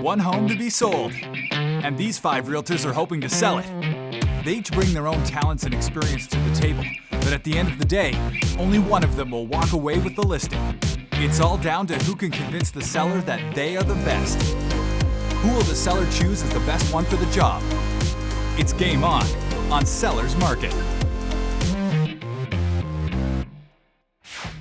One home to be sold. And these 5 realtors are hoping to sell it. They each bring their own talents and experience to the table, but at the end of the day, only one of them will walk away with the listing. It's all down to who can convince the seller that they are the best. Who will the seller choose as the best one for the job? It's game on Seller's Market.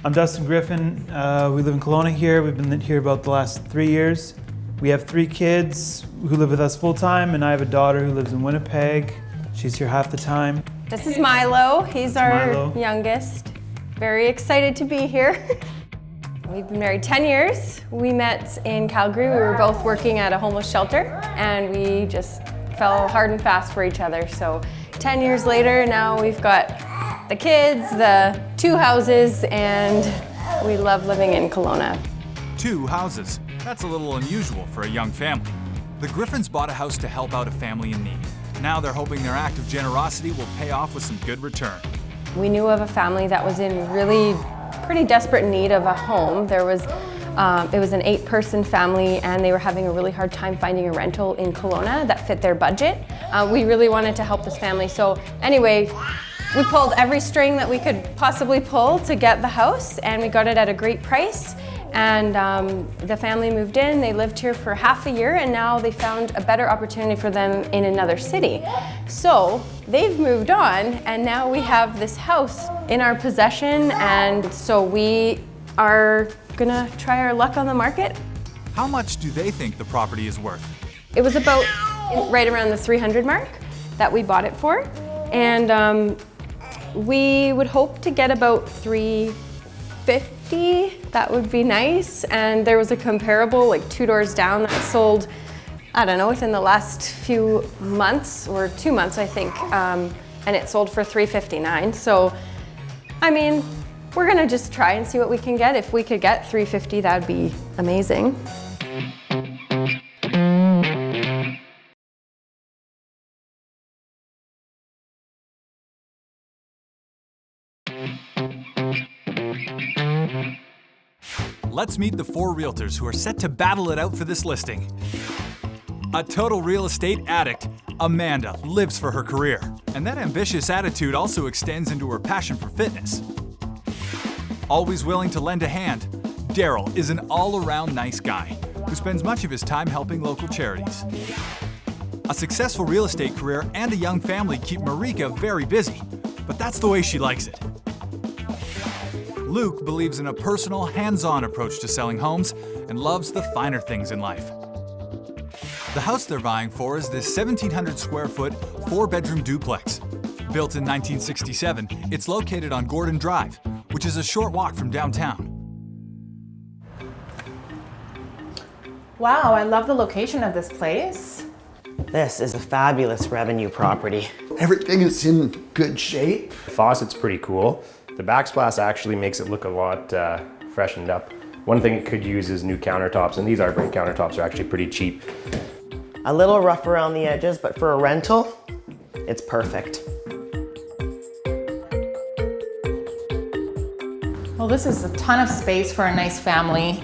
I'm Dustin Griffin. We live in Kelowna here. We've been here about the last 3 years. We have 3 kids who live with us full time, and I have a daughter who lives in Winnipeg. She's here half the time. This is Milo. He's our youngest. Very excited to be here. We've been married 10 years. We met in Calgary. We were both working at a homeless shelter, and we just fell hard and fast for each other. So 10 years later, now we've got the kids, the 2 houses, and we love living in Kelowna. 2 houses. That's a little unusual for a young family. The Griffins bought a house to help out a family in need. Now they're hoping their act of generosity will pay off with some good return. We knew of a family that was in really pretty desperate need of a home. It was an 8-person family, and they were having a really hard time finding a rental in Kelowna that fit their budget. We really wanted to help this family. So anyway, we pulled every string that we could possibly pull to get the house, and we got it at a great price. And the family moved in. They lived here for half a year, and now they found a better opportunity for them in another city. So they've moved on, and now we have this house in our possession, and so we are gonna try our luck on the market. How much do they think the property is worth? It was about right around the 300 mark that we bought it for, and we would hope to get about 350. That would be nice. And there was a comparable, like 2 doors down, that sold, I don't know, within the last few months, or 2 months, I think, and it sold for $359. So, I mean, we're gonna just try and see what we can get. If we could get 350, that'd be amazing. Let's meet the 4 realtors who are set to battle it out for this listing. A total real estate addict, Amanda lives for her career, and that ambitious attitude also extends into her passion for fitness. Always willing to lend a hand, Darryl is an all-around nice guy who spends much of his time helping local charities. A successful real estate career and a young family keep Marika very busy, but that's the way she likes it. Luke believes in a personal, hands-on approach to selling homes and loves the finer things in life. The house they're vying for is this 1,700 square foot, 4-bedroom duplex. Built in 1967, it's located on Gordon Drive, which is a short walk from downtown. Wow, I love the location of this place. This is a fabulous revenue property. Everything is in good shape. The faucet's pretty cool. The backsplash actually makes it look a lot freshened up. One thing it could use is new countertops, and these Art-Brite countertops are actually pretty cheap. A little rough around the edges, but for a rental, it's perfect. Well, this is a ton of space for a nice family.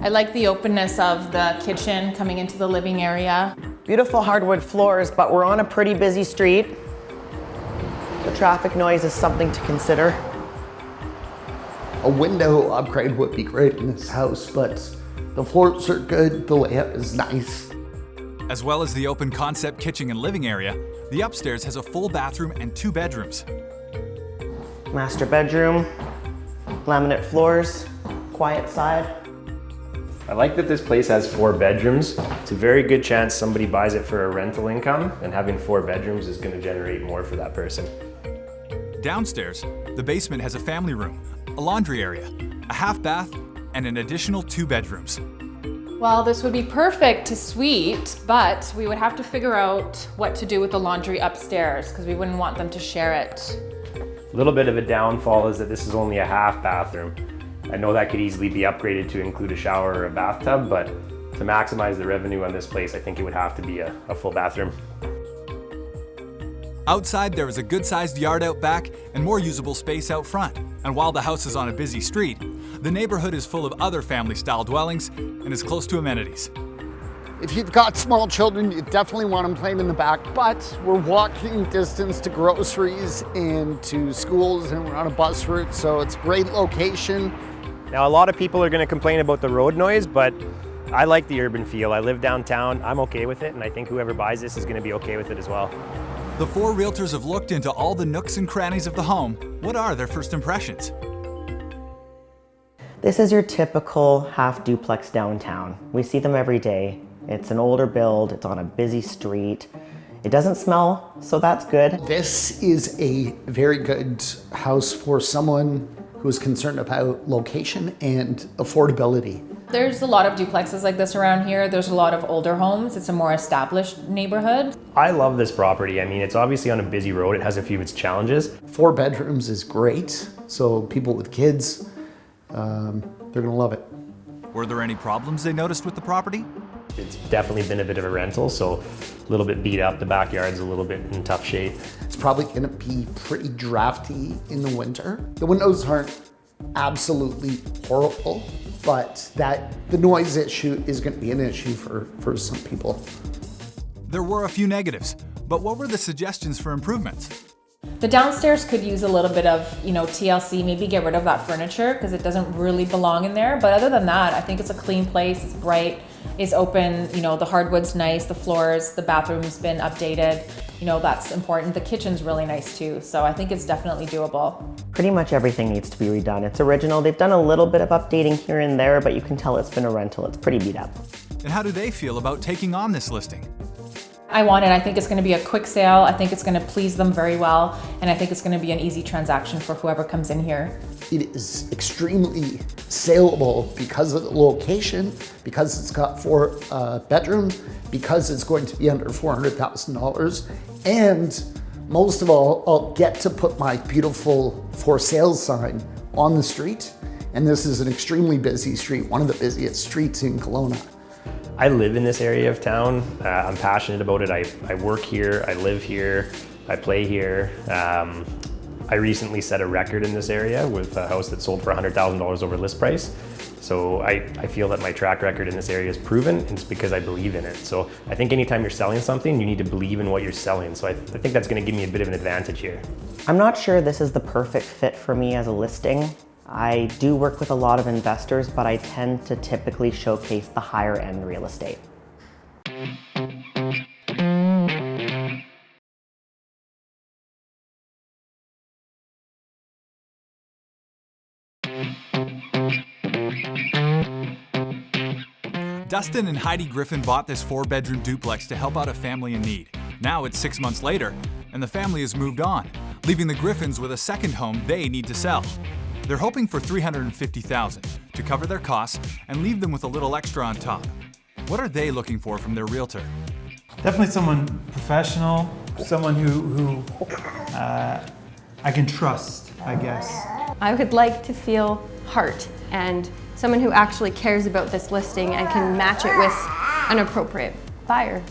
I like the openness of the kitchen coming into the living area. Beautiful hardwood floors, but we're on a pretty busy street. The traffic noise is something to consider. A window upgrade would be great in this house, but the floors are good, the layout is nice. As well as the open concept kitchen and living area, the upstairs has a full bathroom and 2 bedrooms. Master bedroom, laminate floors, quiet side. I like that this place has 4 bedrooms. It's a very good chance somebody buys it for a rental income, and having 4 bedrooms is going to generate more for that person. Downstairs, the basement has a family room, a laundry area, a half bath, and an additional 2 bedrooms. Well, this would be perfect to suite, but we would have to figure out what to do with the laundry upstairs because we wouldn't want them to share it. A little bit of a downfall is that this is only a half bathroom. I know that could easily be upgraded to include a shower or a bathtub, but to maximize the revenue on this place, I think it would have to be a full bathroom. Outside, there is a good-sized yard out back and more usable space out front. And while the house is on a busy street, the neighborhood is full of other family-style dwellings and is close to amenities. If you've got small children, you definitely want them playing in the back, but we're walking distance to groceries and to schools, and we're on a bus route, so it's a great location. Now, a lot of people are going to complain about the road noise, but I like the urban feel. I live downtown, I'm okay with it, and I think whoever buys this is going to be okay with it as well. The four realtors have looked into all the nooks and crannies of the home. What are their first impressions? This is your typical half duplex downtown. We see them every day. It's an older build, it's on a busy street. It doesn't smell, so that's good. This is a very good house for someone who's concerned about location and affordability. There's a lot of duplexes like this around here. There's a lot of older homes. It's a more established neighborhood. I love this property. I mean, it's obviously on a busy road. It has a few of its challenges. 4 bedrooms is great, so people with kids, they're gonna love it. Were there any problems they noticed with the property? It's definitely been a bit of a rental, so a little bit beat up. The backyard's a little bit in tough shape. It's probably gonna be pretty drafty in the winter. The windows aren't absolutely horrible, but the noise issue is gonna be an issue for some people. There were a few negatives, but what were the suggestions for improvements? The downstairs could use a little bit of, TLC, maybe get rid of that furniture because it doesn't really belong in there. But other than that, I think it's a clean place, it's bright, it's open, the hardwood's nice, the floors, the bathroom's been updated. That's important. The kitchen's really nice too. So I think it's definitely doable. Pretty much everything needs to be redone. It's original. They've done a little bit of updating here and there, but you can tell it's been a rental. It's pretty beat up. And how do they feel about taking on this listing? I want it. I think it's going to be a quick sale. I think it's going to please them very well. And I think it's going to be an easy transaction for whoever comes in here. It is extremely saleable because of the location, because it's got 4 bedrooms, because it's going to be under $400,000. And most of all, I'll get to put my beautiful for sale sign on the street. And this is an extremely busy street, one of the busiest streets in Kelowna. I live in this area of town. I'm passionate about it. I work here, I live here, I play here. I recently set a record in this area with a house that sold for $100,000 over list price. So I feel that my track record in this area is proven, and it's because I believe in it. So I think anytime you're selling something, you need to believe in what you're selling. So I think that's gonna give me a bit of an advantage here. I'm not sure this is the perfect fit for me as a listing. I do work with a lot of investors, but I tend to typically showcase the higher end real estate. Dustin and Heidi Griffin bought this 4-bedroom duplex to help out a family in need. Now it's 6 months later, and the family has moved on, leaving the Griffins with a second home they need to sell. They're hoping for $350,000 to cover their costs and leave them with a little extra on top. What are they looking for from their realtor? Definitely someone professional, someone who I can trust, I guess. I would like to feel heart and someone who actually cares about this listing and can match it with an appropriate buyer.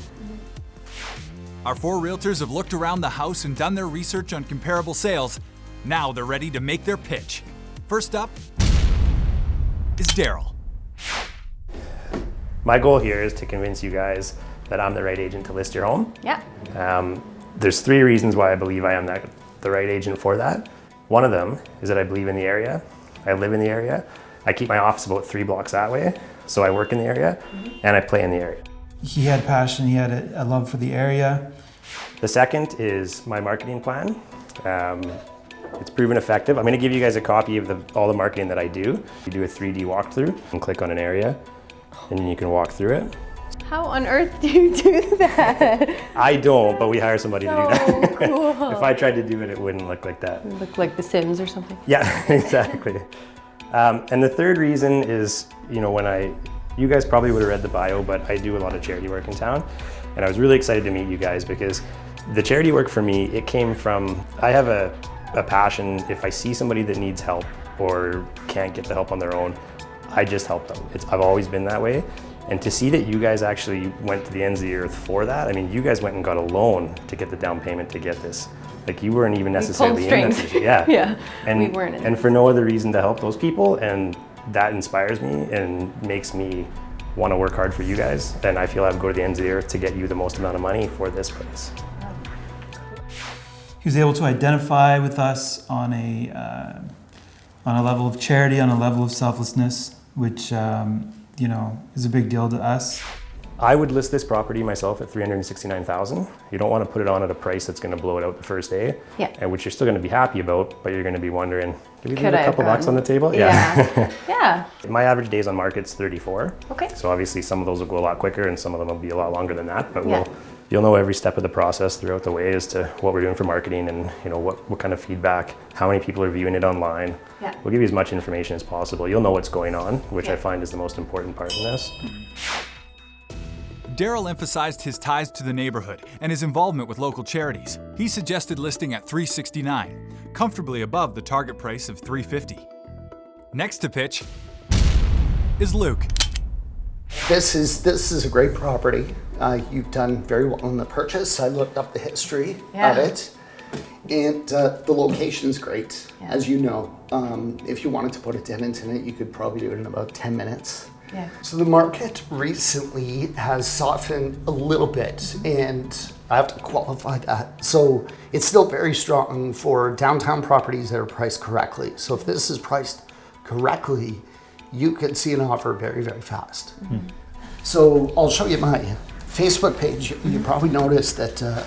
Our 4 realtors have looked around the house and done their research on comparable sales. Now they're ready to make their pitch. First up is Darryl. My goal here is to convince you guys that I'm the right agent to list your home. Yeah. There's 3 reasons why I believe I am the right agent for that. One of them is that I believe in the area. I live in the area. I keep my office about 3 blocks that way, so I work in the area and I play in the area. He had passion, he had a love for the area. The second is my marketing plan. It's proven effective. I'm going to give you guys a copy of all the marketing that I do. You do a 3D walkthrough and click on an area and then you can walk through it. How on earth do you do that? I don't, but we hire somebody to do that. Cool. If I tried to do it, it wouldn't look like that. Look like The Sims or something. Yeah, exactly. And the third reason is, you guys probably would have read the bio, but I do a lot of charity work in town. And I was really excited to meet you guys because the charity work for me, it came from, I have a passion. If I see somebody that needs help or can't get the help on their own, I just help them. I've always been that way. And to see that you guys actually went to the ends of the earth for that, I mean, you guys went and got a loan to get the down payment to get this. Like, you weren't even necessarily in that position. Yeah. Yeah, and, we weren't in and for no other reason to help those people, and that inspires me and makes me want to work hard for you guys, then I feel I would go to the ends of the earth to get you the most amount of money for this place. He was able to identify with us on a level of charity, on a level of selflessness, which you know, is a big deal to us. I would list this property myself at $369,000. You don't want to put it on at a price that's going to blow it out the first day, and which you're still going to be happy about, but you're going to be wondering, did we leave a couple bucks on the table? Yeah. Yeah. My average days on market's 34. Okay. So obviously some of those will go a lot quicker and some of them will be a lot longer than that, but you'll know every step of the process throughout the way as to what we're doing for marketing and you know what kind of feedback, how many people are viewing it online. Yeah. We'll give you as much information as possible. You'll know what's going on, which I find is the most important part in this. Darryl emphasized his ties to the neighborhood and his involvement with local charities. He suggested listing at $369, comfortably above the target price of $350. Next to pitch is Luke. This is a great property. You've done very well in the purchase. I looked up the history of it. And the location's great, as you know. If you wanted to put a tenant in it, you could probably do it in about 10 minutes. Yeah. So the market recently has softened a little bit, and I have to qualify that. So it's still very strong for downtown properties that are priced correctly. So if this is priced correctly, you could see an offer very, very fast. So I'll show you my Facebook page. You probably noticed that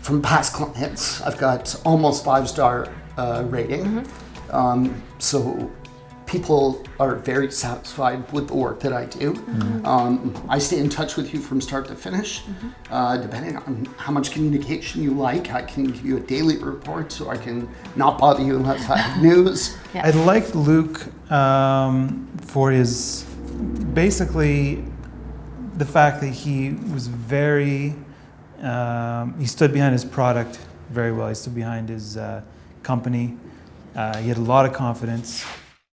from past clients, I've got almost 5-star rating. So people are very satisfied with the work that I do. I stay in touch with you from start to finish. Depending on how much communication you like, I can give you a daily report so I can not bother you unless I have news. I liked Luke for his, basically the fact that he was very, he stood behind his product very well. He stood behind his company. He had a lot of confidence.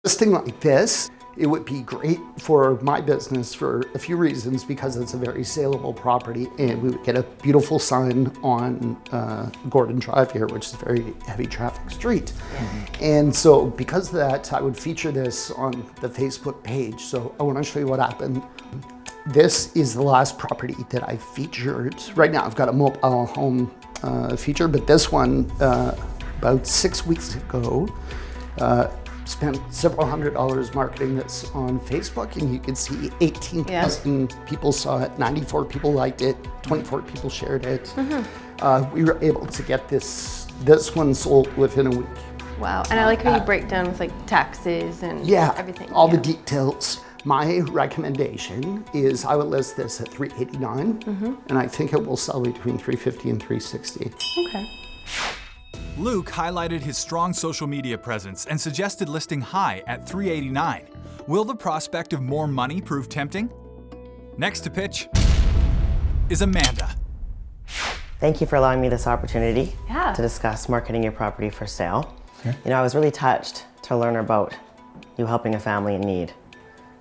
Listing like this, it would be great for my business for a few reasons, because it's a very saleable property and we would get a beautiful sign on Gordon Drive here, which is a very heavy traffic street. And so because of that, I would feature this on the Facebook page. So I want to show you what happened. This is the last property that I featured. Right now I've got a mobile home feature, but this one about 6 weeks ago, spent several $100s marketing this on Facebook, and you can see 18,000 people saw it, 94 people liked it, 24 people shared it. We were able to get this one sold within a week. Wow. And I like how you break down with like taxes and everything. All the details. My recommendation is I would list this at $389, and I think it will sell between $350 and $360. Okay. Luke highlighted his strong social media presence and suggested listing high at $389. Will the prospect of more money prove tempting? Next to pitch is Amanda. Thank you for allowing me this opportunity Yeah. to discuss marketing your property for sale. You know, I was really touched to learn about you helping a family in need.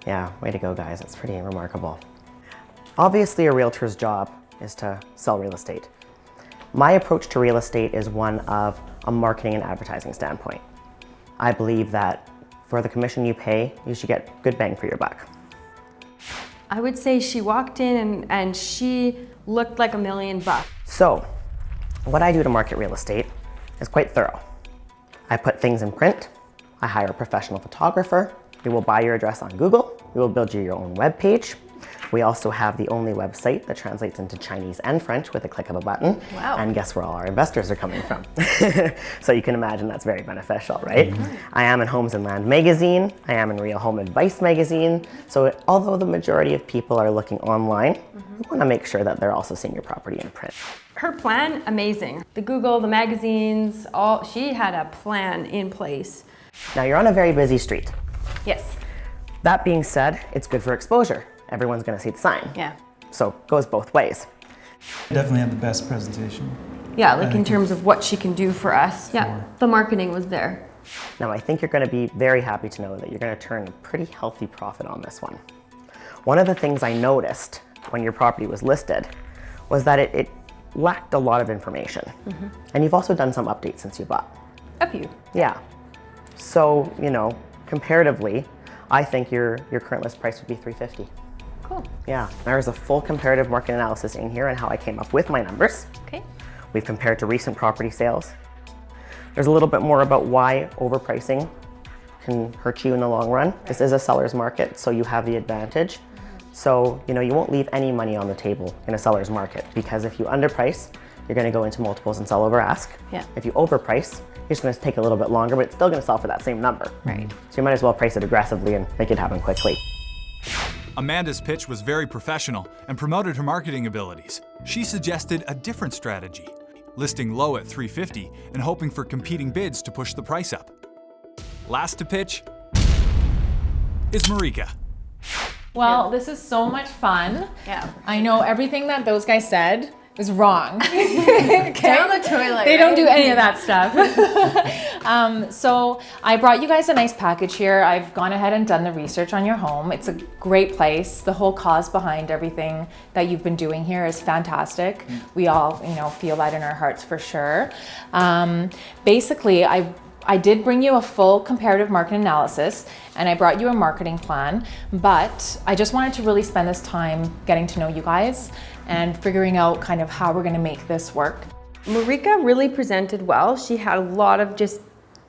Yeah, way to go, guys. That's pretty remarkable. Obviously, a realtor's job is to sell real estate. My approach to real estate is one of a marketing and advertising standpoint. I believe that for the commission you pay, you should get good bang for your buck. I would say she walked in and she looked like $1 million. So, what I do to market real estate is quite thorough. I put things in print, I hire a professional photographer, we will buy your address on Google, we will build you your own web page. We also have the only website that translates into Chinese and French with a click of a button. Wow. And guess where all our investors are coming from. So you can imagine that's very beneficial, right? I am in Homes and Land magazine. I am in Real Home Advice magazine. So although the majority of people are looking online, we want to make sure that they're also seeing your property in print. Her plan, amazing. The Google, the magazines, she had a plan in place. Now you're on a very busy street. Yes. That being said, it's good for exposure. Everyone's going to see the sign. Yeah. So it goes both ways. Definitely had the best presentation. Yeah, like in terms of what she can do for us. Yeah, the marketing was there. Now I think you're going to be very happy to know that you're going to turn a pretty healthy profit on this one. One of the things I noticed when your property was listed was that it lacked a lot of information. And you've also done some updates since you bought. A few. Yeah. So, you know, comparatively, I think your current list price would be $350. Cool. Yeah, there's a full comparative market analysis in here and how I came up with my numbers. Okay. We've compared to recent property sales. There's a little bit more about why overpricing can hurt you in the long run. This is a seller's market, so you have the advantage. So, you won't leave any money on the table in a seller's market, because if you underprice, you're gonna go into multiples and sell over ask. Yeah. If you overprice, you're just gonna take a little bit longer, but it's still gonna sell for that same number. Right. So you might as well price it aggressively and make it happen quickly. Amanda's pitch was very professional and promoted her marketing abilities. She suggested a different strategy, listing low at $350 and hoping for competing bids to push the price up. Last to pitch is Marika. Well, this is so much fun. Yeah. I know everything that those guys said is wrong. Okay? Down the toilet. They don't right? do any of that stuff. So I brought you guys a nice package here. I've gone ahead and done the research on your home. It's a great place. The whole cause behind everything that you've been doing here is fantastic. We all, feel that in our hearts for sure. Basically, I did bring you a full comparative market analysis and I brought you a marketing plan, but I just wanted to really spend this time getting to know you guys and figuring out kind of how we're gonna make this work. Marika really presented well. She had a lot of just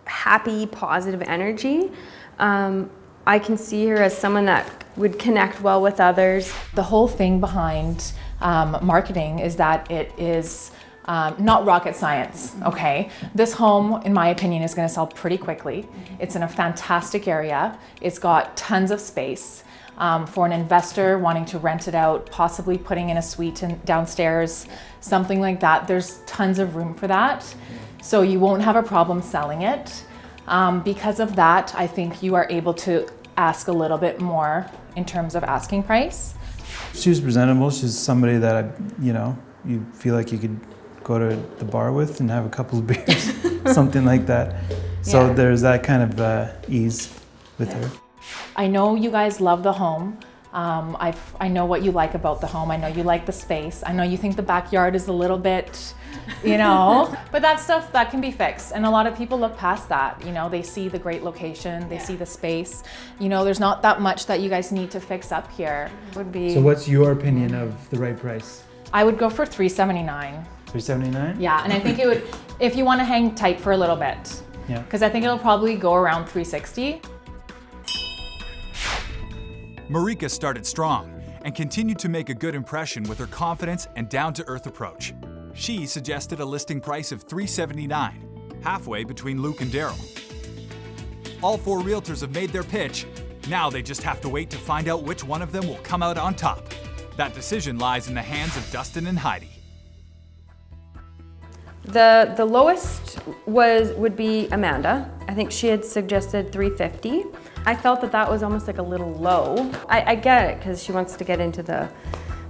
happy, positive energy. I can see her as someone that would connect well with others. The whole thing behind marketing is that it is not rocket science, okay? This home, in my opinion, is gonna sell pretty quickly. It's in a fantastic area. It's got tons of space. For an investor wanting to rent it out, possibly putting in a suite downstairs, something like that, there's tons of room for that. So you won't have a problem selling it. Because of that, I think you are able to ask a little bit more in terms of asking price. She was presentable. She's somebody that you feel like you could go to the bar with and have a couple of beers, something like that. So Yeah. there's that kind of ease with her. I know you guys love the home. I know what you like about the home. I know you like the space. I know you think the backyard is a little bit, but that stuff, that can be fixed. And a lot of people look past that. They see the great location, they see the space. There's not that much that you guys need to fix up here. Would be. So what's your opinion of the right price? I would go for $379. $379? Yeah, and I think it would, if you want to hang tight for a little bit. Yeah. Because I think it'll probably go around $360. Marika started strong and continued to make a good impression with her confidence and down-to-earth approach. She suggested a listing price of $379, halfway between Luke and Darryl. All four realtors have made their pitch. Now they just have to wait to find out which one of them will come out on top. That decision lies in the hands of Dustin and Heidi. The lowest would be Amanda. I think she had suggested $350. I felt that was almost like a little low. I get it because she wants to get into the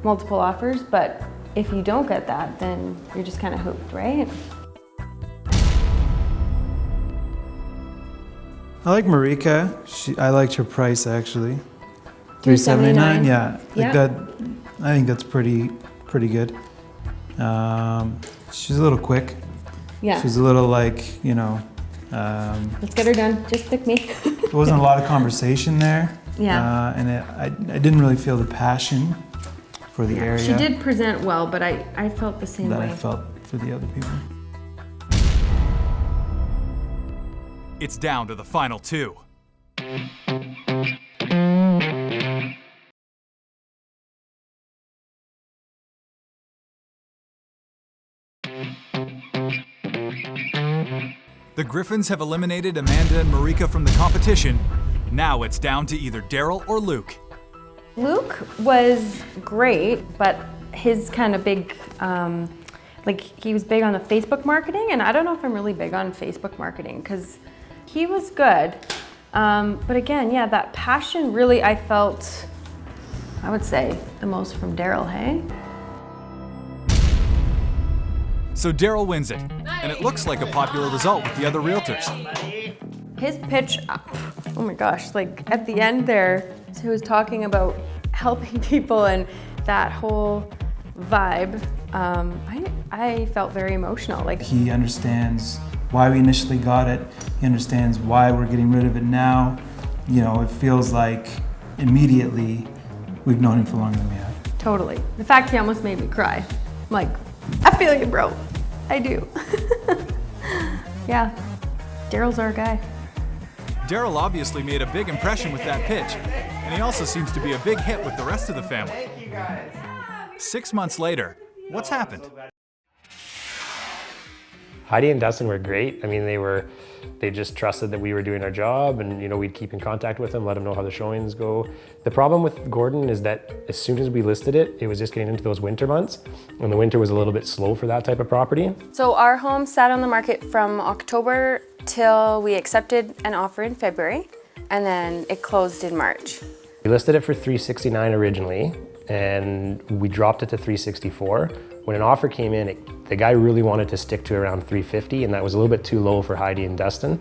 multiple offers, but if you don't get that, then you're just kind of hooped, right? I like Marika. I liked her price actually. $379? Yeah. I think that's pretty good. She's a little quick. Yeah. She's a little like, Let's get her done. Just pick me. there wasn't a lot of conversation there. Yeah. And I didn't really feel the passion for the area She did present well, but I felt the same that way. I felt for the other people. It's down to the final two. The Griffins have eliminated Amanda and Marika from the competition. Now it's down to either Darryl or Luke. Luke was great, but his kind of big, he was big on the Facebook marketing, and I don't know if I'm really big on Facebook marketing because he was good. But again, yeah, that passion really I felt, I would say, the most from Darryl, hey? So Darryl wins it, and it looks like a popular result with the other realtors. His pitch, oh my gosh, like at the end there, he was talking about helping people and that whole vibe. I felt very emotional. He understands why we initially got it. He understands why we're getting rid of it now. It feels like immediately we've known him for longer than we have. Totally. In fact, he almost made me cry. I'm like, I feel you, bro. I do. Yeah, Darryl's our guy. Darryl obviously made a big impression with that pitch, and he also seems to be a big hit with the rest of the family. 6 months later, what's happened? Heidi and Dustin were great. I mean, they just trusted that we were doing our job, and we'd keep in contact with them, let them know how the showings go. The problem with Gordon is that as soon as we listed it, it was just getting into those winter months, and the winter was a little bit slow for that type of property. So our home sat on the market from October till we accepted an offer in February, and then it closed in March. We listed it for $369 originally, and we dropped it to $364. When an offer came in, the guy really wanted to stick to around $350, and that was a little bit too low for Heidi and Dustin.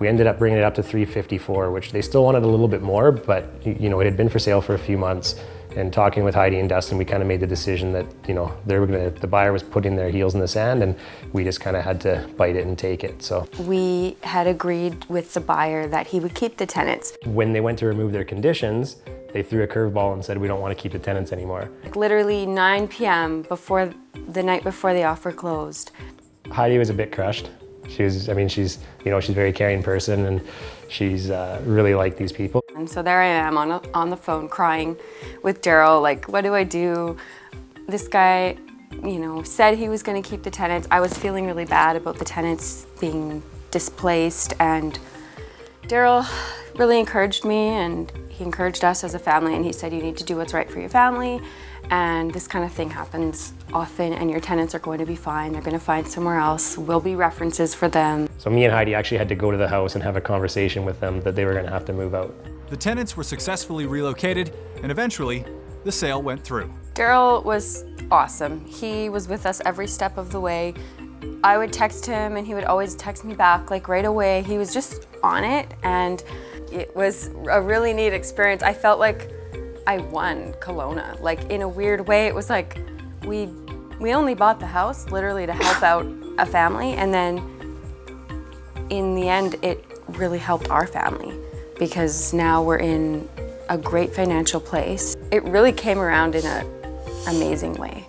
We ended up bringing it up to $354, which they still wanted a little bit more, but it had been for sale for a few months. And talking with Heidi and Dustin, we kind of made the decision that the buyer was putting their heels in the sand, and we just kind of had to bite it and take it. So we had agreed with the buyer that he would keep the tenants. When they went to remove their conditions, they threw a curveball and said, we don't want to keep the tenants anymore. Like literally 9 p.m. before the night before the offer closed. Heidi was a bit crushed. She's a very caring person, and she's really liked these people. And so there I am on the phone crying with Darryl, like, what do I do? This guy, said he was going to keep the tenants. I was feeling really bad about the tenants being displaced, and Darryl really encouraged me, and he encouraged us as a family, and he said, you need to do what's right for your family, and this kind of thing happens often, and your tenants are going to be fine. They're going to find somewhere else. We'll be references for them. So me and Heidi actually had to go to the house and have a conversation with them that they were going to have to move out. The tenants were successfully relocated, and eventually, the sale went through. Darryl was awesome. He was with us every step of the way. I would text him, and he would always text me back, like right away. He was just on it, and it was a really neat experience. I felt like I won Kelowna. Like, in a weird way, it was like we only bought the house literally to help out a family, and then in the end, it really helped our family because now we're in a great financial place. It really came around in an amazing way.